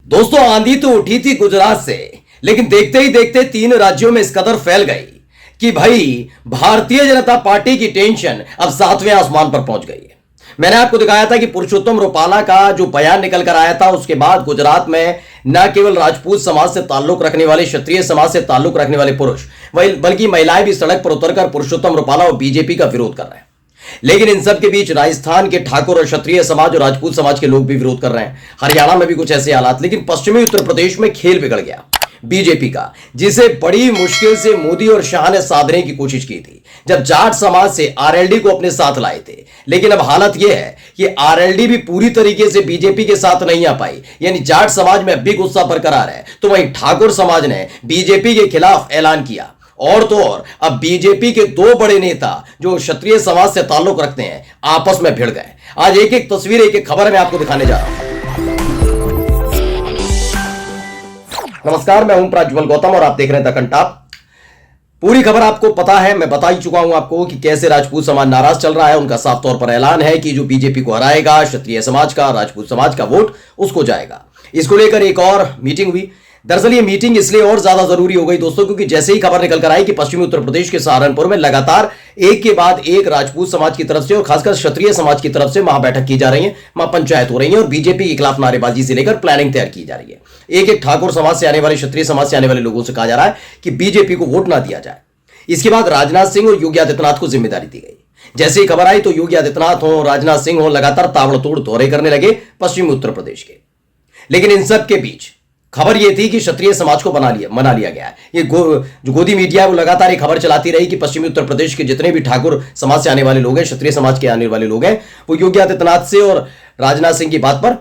दोस्तों, आंधी तो उठी थी गुजरात से, लेकिन देखते ही देखते 3 राज्यों में इस कदर फैल गई कि भाई भारतीय जनता पार्टी की टेंशन अब 7वें आसमान पर पहुंच गई है। मैंने आपको दिखाया था कि पुरुषोत्तम रुपाला का जो बयान निकल कर आया था, उसके बाद गुजरात में न केवल राजपूत समाज से ताल्लुक रखने वाले, क्षत्रिय समाज से ताल्लुक रखने वाले पुरुष बल्कि महिलाएं भी सड़क पर उतरकर पुरुषोत्तम रुपाला और बीजेपी का विरोध कर रहे हैं। लेकिन इन सब के बीच राजस्थान के ठाकुर और क्षत्रिय समाज और राजपूत समाज के लोग भी विरोध कर रहे हैं। हरियाणा में भी कुछ ऐसे हालात। लेकिन पश्चिमी उत्तर प्रदेश में खेल बिगड़ गया बीजेपी का, जिसे बड़ी मुश्किल से मोदी और शाह ने साधने की कोशिश की थी जब जाट समाज से आरएलडी को अपने साथ लाए थे। लेकिन अब हालत यह है कि आरएलडी भी पूरी तरीके से बीजेपी के साथ नहीं आ पाई, यानी जाट समाज में अब भी गुस्सा बरकरार है। तो वहीं ठाकुर समाज ने बीजेपी के खिलाफ ऐलान किया। और तो और अब बीजेपी के 2 बड़े नेता जो क्षत्रिय समाज से ताल्लुक रखते हैं आपस में भिड़ गए। आज एक एक तस्वीर, एक एक खबर मैं आपको दिखाने जा रहा हूं। नमस्कार, मैं हूं प्रज्वल गौतम और आप देख रहे हैं द कंटाप। पूरी खबर आपको पता है, मैं बता ही चुका हूं आपको कि कैसे राजपूत समाज नाराज चल रहा है। उनका साफ तौर पर ऐलान है कि जो बीजेपी को हराएगा, क्षत्रिय समाज का, राजपूत समाज का वोट उसको जाएगा। इसको लेकर एक और मीटिंग हुई। दरअसल ये मीटिंग इसलिए और ज्यादा जरूरी हो गई दोस्तों, क्योंकि जैसे ही खबर निकल कर आई कि पश्चिमी उत्तर प्रदेश के सहारनपुर में लगातार एक के बाद एक राजपूत समाज की तरफ से और खासकर क्षत्रिय समाज की तरफ से महाबैठक की जा रही है, महापंचायत हो रही है और बीजेपी के खिलाफ नारेबाजी से लेकर प्लानिंग तैयार की जा रही है। एक एक ठाकुर समाज से आने वाले, क्षत्रिय समाज से आने वाले लोगों से कहा जा रहा है कि बीजेपी को वोट ना दिया जाए। इसके बाद राजनाथ सिंह और योगी आदित्यनाथ को जिम्मेदारी दी गई। जैसे ही खबर आई तो योगी आदित्यनाथ हो, राजनाथ सिंह हो, लगातार ताबड़तोड़ दौरे करने लगे पश्चिमी उत्तर प्रदेश के। लेकिन इन सब के बीच खबर यह थी कि क्षत्रिय समाज को मना लिया गया है। ये जो गोदी मीडिया है वो लगातार ये खबर चलाती रही कि पश्चिमी उत्तर प्रदेश के जितने भी ठाकुर समाज से आने वाले लोग हैं, क्षत्रिय समाज के आने वाले लोग हैं, वो योगी आदित्यनाथ से और राजनाथ सिंह की बात पर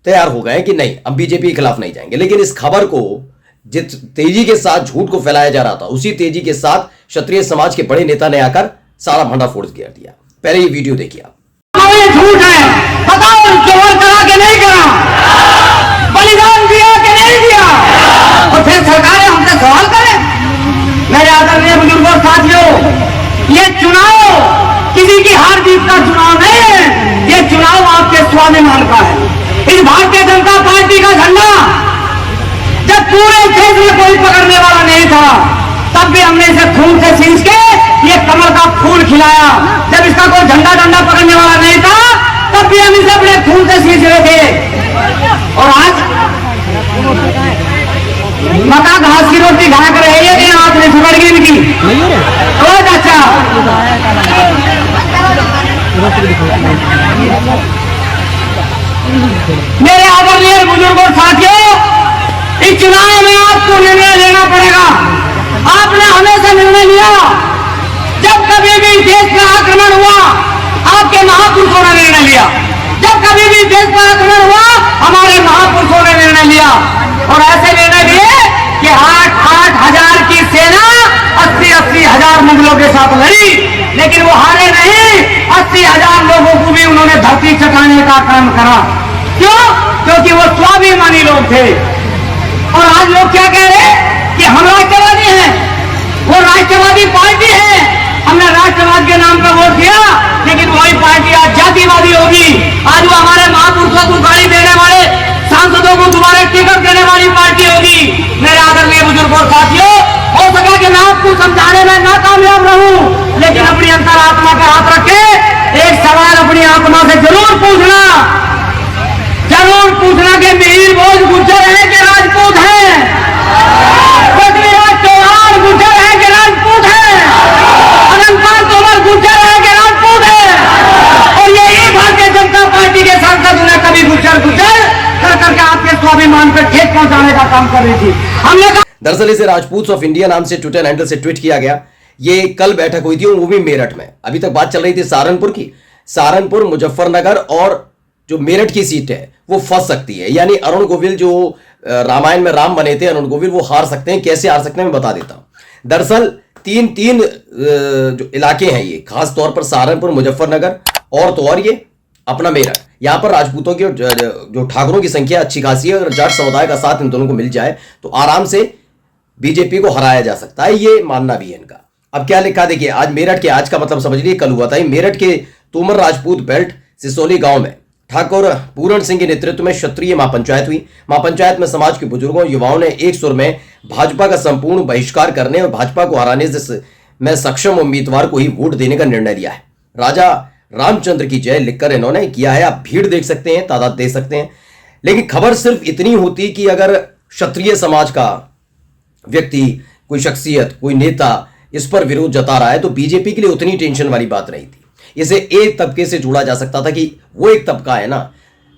तैयार हो गए कि नहीं, अब बीजेपी के खिलाफ नहीं जाएंगे। लेकिन इस खबर को जिस तेजी के साथ झूठ को फैलाया जा रहा था, उसी तेजी के साथ क्षत्रिय समाज के बड़े नेता ने आकर सारा भंडाफोड़ कर दिया। पहले ये वीडियो देखिए आप। झूठ है, बताओ जोर करा के नहीं करा, बलिदान दिया कि नहीं दिया, और फिर सरकारें हमसे सवाल करें। मेरे आदरणीय बुजुर्गों साथियों, ये चुनाव किसी की हार जीत का चुनाव नहीं है, ये चुनाव आपके स्वाभिमान का है। इस भारतीय जनता पार्टी का झंडा जब पूरे देश में कोई पकड़ने वाला नहीं था, तब भी हमने इसे खून से सींच के ये कमल का फूल खिलाया। जब इसका कोई झंडा डंडा पकड़ने वाला नहीं था, तब भी हम इसे अपने खून से सींच रहे थे। और आज मका घास की रोटी खा कर रहे हैं, हाथ में सुगड़ गई इनकी। ओ चाचा, मेरे आदरणीय बुजुर्गों साथियों, इस चुनाव में आपको निर्णय लेना पड़ेगा। आपने हमेशा निर्णय लिया, जब कभी भी देश में आक्रमण हुआ आपके महापुरुषों ने निर्णय लिया। जब कभी भी देश पर आक्रमण हुआ हमारे महापुरुषों ने निर्णय लिया, और ऐसे निर्णय लिए कि 8-8 हजार की सेना 80-80 हजार मुगलों के साथ लड़ी, लेकिन वो हारे नहीं। 80 हजार लोगों को भी उन्होंने धरती चटाने का काम करा। क्यों? क्योंकि वो स्वाभिमानी लोग थे। और आज लोग क्या कह रहे हैं कि हम राष्ट्रवादी हैं, वो राष्ट्रवादी पार्टी है, हमने राष्ट्रवाद के नाम पर वोट दिया, लेकिन वही पार्टी आज जातिवादी होगी। आज वो हमारे महापुरुषों को गाड़ी देने वाले सांसदों को दोबारा टिकट देने वाली पार्टी होगी। मेरे आदरणीय बुजुर्गों साथियों, हो सका कि मैं आपको समझाने में नाकामयाब रहूं, लेकिन अपनी अंतरात्मा पर हाथ रख के एक सवाल अपनी आत्मा से जरूर पूछना कि मीर भोज गुर्जर है कि राजपूत है, पृथ्वीराज चौहान गुर्जर है कि राजपूत है, अनंतपाल तोमर गुर्जर है कि राजपूत है। और यही भारतीय जनता पार्टी के सांसद ने कभी गुर्जर कर करके आपके स्वाभिमान पर ठेस पहुंचाने का काम कर रही थी। हमने दरअसल इसे राजपूत ऑफ इंडिया नाम से ट्विटर हैंडल से ट्वीट किया गया। ये कल बैठक हुई थी, वो भी मेरठ में। अभी तक बात चल रही थी सहारनपुर की। सहारनपुर, मुजफ्फरनगर और जो मेरठ की सीट है वो फंस सकती है, यानी अरुण गोविल जो रामायण में राम बने थे, अरुण गोविल वो हार सकते हैं। कैसे हार सकते हैं मैं बता देता हूं। दरअसल तीन जो इलाके हैं ये, खास तौर पर सहारनपुर, मुजफ्फरनगर और तो और ये अपना मेरठ, यहां पर राजपूतों की जो ठाकुरों की संख्या अच्छी खासी है। अगर जाट समुदाय का साथ इन दोनों को मिल जाए तो आराम से बीजेपी को हराया जा सकता है, ये मानना भी है इनका। अब क्या लिखा देखिए, आज मेरठ के, आज का मतलब समझ लीजिए कल हुआ था। मेरठ के तोमर राजपूत बेल्ट सिसोली गांव में ठाकुर पूरण सिंह के नेतृत्व में क्षत्रिय महापंचायत हुई। महापंचायत में समाज के बुजुर्गों युवाओं ने एक सुर में भाजपा का संपूर्ण बहिष्कार करने और भाजपा को हराने में सक्षम उम्मीदवार को ही वोट देने का निर्णय लिया है। राजा रामचंद्र की जय लिखकर इन्होंने किया है। आप भीड़ देख सकते हैं, तादाद देख सकते हैं, लेकिन खबर सिर्फ इतनी होती कि अगर क्षत्रिय समाज का व्यक्ति, कोई शख्सियत, कोई नेता इस पर विरोध जता रहा है तो बीजेपी के लिए उतनी टेंशन वाली बात नहीं थी। इसे एक तबके से जोड़ा जा सकता था कि वो एक तबका है ना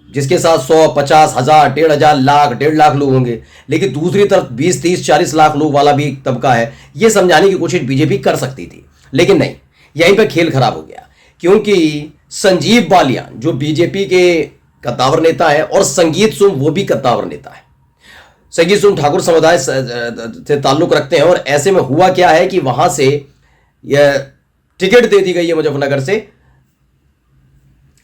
जिसके साथ 100, 50, 1000, 1500, लाख, 1.5 लाख लोग होंगे, लेकिन दूसरी तरफ 20, 30, 40 लाख लोग वाला भी एक तबका है। यह समझाने की कोशिश बीजेपी कर सकती थी, लेकिन नहीं, यहीं पर खेल खराब हो गया। क्योंकि संजीव बालियान जो बीजेपी के कद्दावर नेता है और संगीत सोम वो भी कद्दावर नेता है, संगीत सोम ठाकुर समुदाय से ताल्लुक रखते हैं। और ऐसे में हुआ क्या है कि वहां से यह टिकट दे दी गई है मुजफ्फरनगर से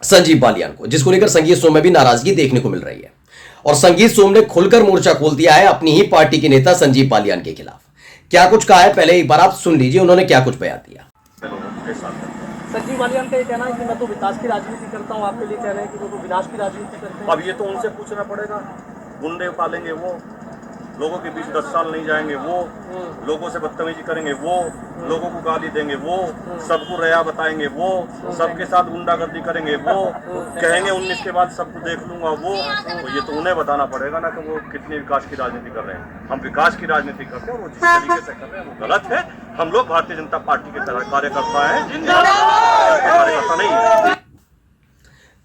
संजीव बालियान को, जिसको लेकर संगीत सोम में भी नाराजगी देखने को मिल रही है। और संगीत सोम ने खुलकर मोर्चा खोल दिया है अपनी ही पार्टी के नेता संजीव बालियान के खिलाफ। क्या कुछ कहा है पहले एक बार आप सुन लीजिए, उन्होंने क्या कुछ बयान दिया। संजीव बालियान का ये कहना है कि मैं तो विकास की राजनीति करता हूँ, आपके लिए कह रहे हैं कि वो तो विनाश की राजनीति करते हैं। अब ये तो उनसे पूछना पड़ेगा। गुंडे पालेंगे वो, लोगों के बीच 10 साल नहीं जाएंगे वो, लोगों से बदतमीजी करेंगे वो, लोगों को गाली देंगे वो, सबको रया बताएंगे वो, सबके साथ गुंडागर्दी करेंगे वो, कहेंगे 19 के बाद सबको देख लूंगा वो। तो ये तो उन्हें बताना पड़ेगा ना कि वो कितनी विकास की राजनीति कर रहे हैं। हम विकास की राजनीति करते हैं और वो जिस तरीके से कर रहे हैं वो गलत है। हम लोग भारतीय जनता पार्टी के तरह कार्यकर्ता हैं, कार्यकर्ता नहीं।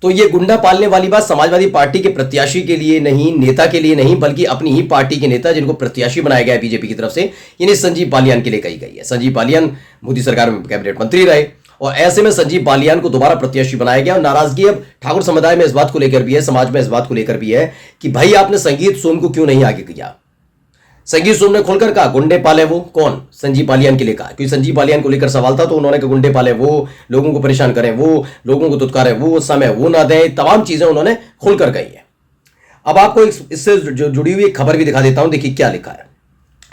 तो ये गुंडा पालने वाली बात समाजवादी पार्टी के प्रत्याशी के लिए नहीं, नेता के लिए नहीं, बल्कि अपनी ही पार्टी के नेता जिनको प्रत्याशी बनाया गया है बीजेपी की तरफ से, यानी संजीव बालियान के लिए कही गई है। संजीव बालियान मोदी सरकार में कैबिनेट मंत्री रहे और ऐसे में संजीव बालियान को दोबारा प्रत्याशी बनाया गया। और नाराजगी अब ठाकुर समुदाय में इस बात को लेकर भी है, समाज में इस बात को लेकर भी है कि भाई आपने संगीत सोम को क्यों नहीं आगे किया। संगीत सोम ने खुलकर कहा गुंडे पाले वो, कौन? संजीव बालियान के लिए कहा, क्योंकि संजीव बालियान को लेकर सवाल था तो उन्होंने कहा गुंडे पाले वो, लोगों को परेशान करें वो, लोगों को दुत्कारें वो, समय वो ना दें, तमाम चीजें उन्होंने खुलकर कही है। अब आपको इससे जुड़ी हुई एक खबर भी दिखा देता हूं, देखिए क्या लिखा है।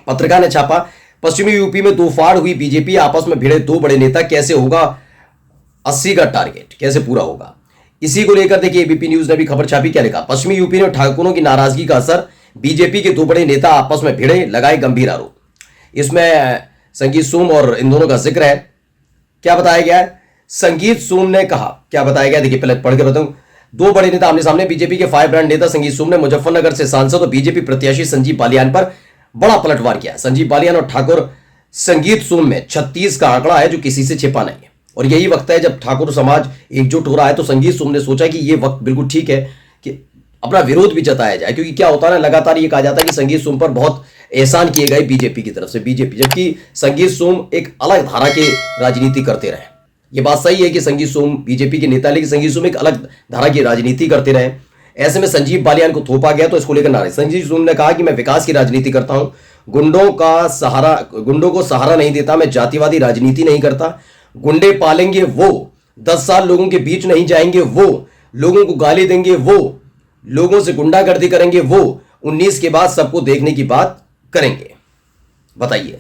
पत्रकार ने छापा, पश्चिमी यूपी में दो फाड़ हुई बीजेपी, आपस में भिड़े दो बड़े नेता, कैसे होगा 80 का टारगेट, कैसे पूरा होगा। इसी को लेकर देखिए एबीपी न्यूज ने भी खबर छापी, क्या लिखा, पश्चिमी यूपी में ठाकुरों की नाराजगी का असर, बीजेपी के दो बड़े नेता आपस में भिड़े, लगाए गंभीर आरोप। इसमें संगीत सोम और इन दोनों का जिक्र है। क्या बताया गया है? संगीत सोम ने कहा, क्या बताया गया देखिए, पहले पढ़ के बताऊं। दो बड़े नेता आमने सामने, बीजेपी के फायर ब्रांड नेता संगीत सोम ने मुजफ्फरनगर से सांसद और बीजेपी प्रत्याशी संजीव बालियान पर बड़ा पलटवार किया। संजीव बालियान और ठाकुर संगीत सोम में 36 का आंकड़ा है जो किसी से छिपा नहीं है। और यही वक्त है जब ठाकुर समाज एकजुट हो रहा है, तो संगीत सोम ने सोचा कि यह वक्त बिल्कुल ठीक है कि अपना विरोध भी जताया जाए। क्योंकि क्या होता है ना, लगातार ये कहा जाता है कि संगीत सोम पर बहुत एहसान किए गए बीजेपी की तरफ से, जबकि संगीत सोम एक अलग धारा के राजनीति करते रहे। ये बात सही है कि संगीत सोम बीजेपी के नेता, लेकिन संगीत सोम एक अलग धारा की राजनीति करते रहे। ऐसे में संजीव बालियान को थोपा गया तो इसको लेकर नाराज। संजीव सोम ने कहा कि मैं विकास की राजनीति करता हूं, गुंडों को सहारा नहीं देता, मैं जातिवादी राजनीति नहीं करता। गुंडे पालेंगे वो, 10 साल लोगों के बीच नहीं जाएंगे वो, लोगों को गाली देंगे वो, लोगों से गुंडागर्दी करेंगे वो, 19 के बाद सबको देखने की बात करेंगे। बताइए,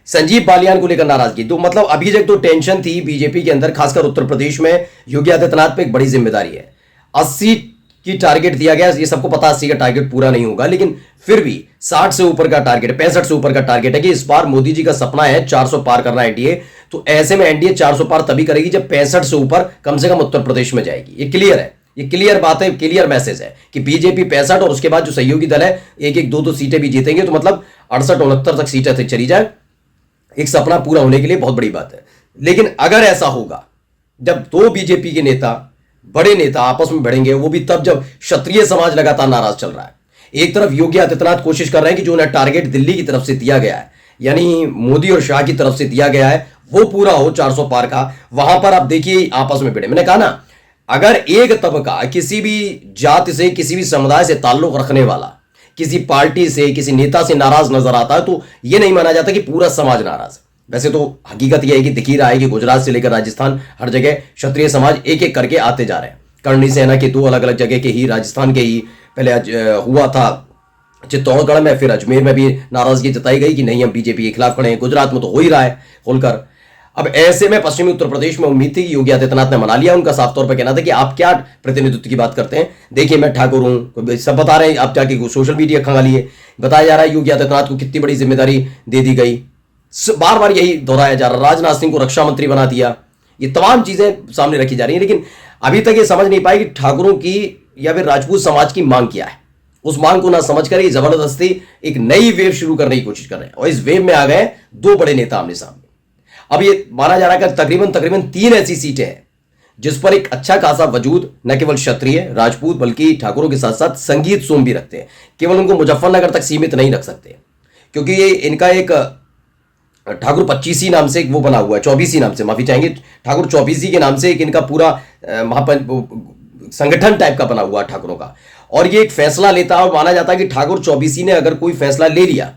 संजीव बालियान को लेकर नाराजगी, तो मतलब अभी तक तो टेंशन थी बीजेपी के अंदर, खासकर उत्तर प्रदेश में योगी आदित्यनाथ पे एक बड़ी जिम्मेदारी है। 80 की टारगेट दिया गया, ये सबको पता 80 का टारगेट पूरा नहीं होगा, लेकिन फिर भी 60 से ऊपर का टारगेट, 65 से ऊपर का टारगेट है कि इस बार मोदी जी का सपना है 400 पार करना एनडीए। तो ऐसे में एनडीए 400 पार तभी करेगी जब 65 से ऊपर कम से कम उत्तर प्रदेश में जाएगी। ये क्लियर है, ये क्लियर बात है, क्लियर मैसेज है कि बीजेपी 65 और उसके बाद जो सहयोगी दल है एक एक दो सीटें भी जीतेंगे, तो मतलब 68-69 तक सीटें तक चली जाए, एक सपना पूरा होने के लिए बहुत बड़ी बात है। लेकिन अगर ऐसा होगा जब दो बीजेपी के नेता, बड़े नेता आपस में भिड़ेंगे, वो भी तब जब क्षत्रिय समाज लगातार नाराज चल रहा है। एक तरफ योगी आदित्यनाथ कोशिश कर रहे हैं कि जो उन्हें टारगेट दिल्ली की तरफ से दिया गया है, यानी मोदी और शाह की तरफ से दिया गया है, वो पूरा हो 400 पार का। वहां पर आप देखिए आपस में भिड़े। मैंने कहा ना, अगर एक तबका किसी भी जाति से, किसी भी समुदाय से ताल्लुक रखने वाला किसी पार्टी से, किसी नेता से नाराज नजर आता है, तो यह नहीं माना जाता कि पूरा समाज नाराज है। वैसे तो हकीकत यह है कि दिख ही रहा है कि गुजरात से लेकर राजस्थान हर जगह क्षत्रिय समाज एक एक करके आते जा रहे हैं। करणी सेना के दो अलग अलग जगह के ही, राजस्थान के ही पहले हुआ था चित्तौड़गढ़ में, फिर अजमेर में भी नाराजगी जताई गई कि नहीं हम बीजेपी के खिलाफ खड़े हैं। गुजरात में तो हो ही रहा है खुलकर। अब ऐसे में पश्चिमी उत्तर प्रदेश में उम्मीद थी कि योगी आदित्यनाथ ने मना लिया। उनका साफ तौर पर कहना था कि आप क्या प्रतिनिधित्व की बात करते हैं, देखिए मैं ठाकुर हूं, सब बता रहे हैं, आप जाके सोशल मीडिया खंगालिए, बताया जा रहा है योगी आदित्यनाथ को कितनी बड़ी जिम्मेदारी दे दी गई, बार बार यही दोहराया जा रहा है। राजनाथ सिंह को रक्षा मंत्री बना दिया, ये तमाम चीजें सामने रखी जा रही है, लेकिन अभी तक ये समझ नहीं पाई कि ठाकुरों की या फिर राजपूत समाज की मांग क्या है। उस मांग को ना समझकर ये जबरदस्ती एक नई वेव शुरू करने की कोशिश कर रहे हैं, और इस वेव में आ गए दो बड़े नेता आमने सामने। अब ये माना जा रहा है कि तकरीबन 3 ऐसी सीटें हैं जिस पर एक अच्छा खासा वजूद न केवल क्षत्रिय राजपूत बल्कि ठाकुरों के साथ साथ संगीत सोम भी रखते हैं। केवल उनको मुजफ्फरनगर तक सीमित नहीं रख सकते, क्योंकि ये इनका एक ठाकुर 25 नाम से एक वो बना हुआ है, 24 नाम से, माफी चाहेंगे, ठाकुर 24 के नाम से एक इनका पूरा संगठन टाइप का बना हुआ ठाकुरों का। और ये एक फैसला लेता है और माना जाता है कि ठाकुर 24 ने अगर कोई फैसला ले लिया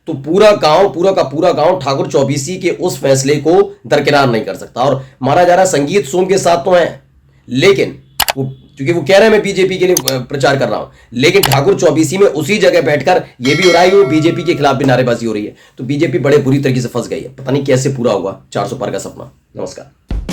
तो पूरा का पूरा गांव ठाकुर 24 के उस फैसले को दरकिनार नहीं कर सकता। और माना जा रहा है संगीत सोम के साथ तो है, लेकिन क्योंकि वो कह रहे हैं मैं बीजेपी के लिए प्रचार कर रहा हूं, लेकिन ठाकुर 24 में उसी जगह बैठकर ये भी हो रहा है कि वो बीजेपी के खिलाफ भी नारेबाजी हो रही है। तो बीजेपी बड़े बुरी तरीके से फंस गई है, पता नहीं कैसे पूरा होगा 400 पार का सपना। नमस्कार।